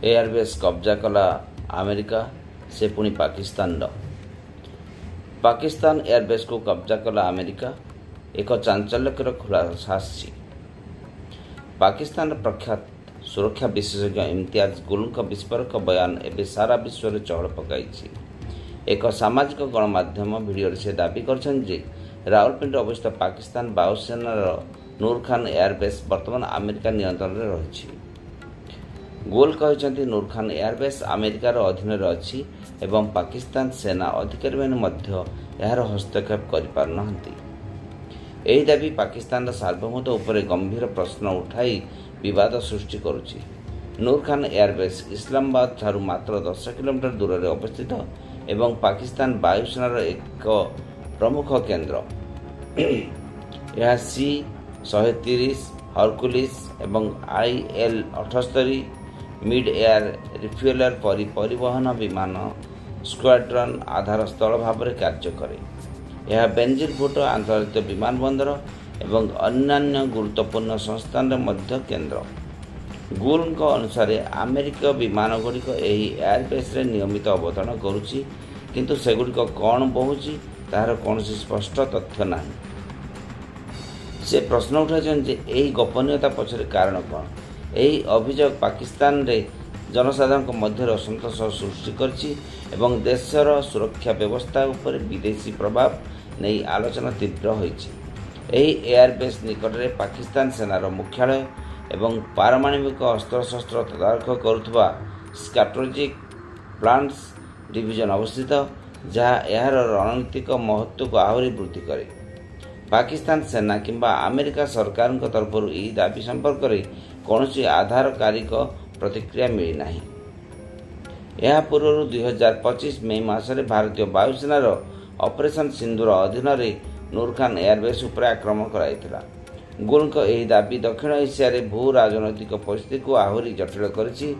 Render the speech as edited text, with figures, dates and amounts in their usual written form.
Airbase कब्जा कला America से पुणी पाकिस्तान एयरबेस को कब्जा कला अमेरिका एक चांचल्यकर खुलासा आसी। पाकिस्तान प्रख्यात सुरक्षा विशेषज्ञ इम्तियाज गुल विस्फोरक बयान एवं सारा विश्व में चहल पकाई। एक सामाजिक गणमाध्यम भिडियो से दाबी कर रावलपिंडी अवस्थित पाकिस्तान वायुसेनार नूर खान एयरबेस बर्तमान अमेरिका नियंत्रण में रही। गोल कहते नूर खान एयरबेस अमेरिकार अधीन अच्छी एवं पाकिस्तान सेना अधिकारी मैंने यार हस्तक्षेप कर दाबी पाकिस्तान सार्वभौमत उपर गंभीर प्रश्न उठाई विवाद सृष्टि करुछि। नूर खान एयरबेस इस्लामाबाद ठारू मात्र 10 किलोमीटर दूर में अवस्थित एवं पाकिस्तान वायुसेनार एक प्रमुख केन्द्र। यह C-130 हरकुलिस एवं IL-78 मिड एयर रिफ्यूएलर परिवहन विमान स्क्वाड्रन आधार स्थल भाव में कार्य करे। यह बेनजीर आंतर्जातीय विमानबंदर एवं अन्य गुरुत्वपूर्ण संस्थान मध्य केन्द्र। गुल अनुसार अमेरिका विमान गुड़िक एयरबेस नियमित अवतरण करुच्ची, किंतु सेगुड़िक कौन बहुची तार कौन स्पष्ट तथ्य ना। से प्रश्न उठाई गोपनीयता पछरे कारण कौन। यही अभियोग पाकिस्तान रे जनसाधारण मध्य असंतोष सृष्टि करछि एवं देशर सुरक्षा व्यवस्था उपर विदेशी प्रभाव नहीं आलोचना तीव्र होइछि। एही एयरबेस निकट में पाकिस्तान सेनार मुख्यालय एवं पारमाणविक अस्त्रशस्त्र तदारख करुवा स्ट्रैटेजिक प्लान्स डिविजन अवस्थित, जहाँ यार रणनीतिक महत्व को आहरी वृद्धि करे। पाकिस्तान सेना किंबा अमेरिका सरकार तरफ यह दाबी संपर्क में कौन आधारकारिक प्रतिक्रिया मिलना। यह पूर्व 2025 मई मासरे भारतीय वायुसेनार ऑपरेशन सिंधुर अधीन नूर खान एयरबेस उपर आक्रमण कराइथिला। गुल यह दाबी दक्षिण एशिया भू राजनैतिक परिस्थिति को आहरी जटिल करिछि।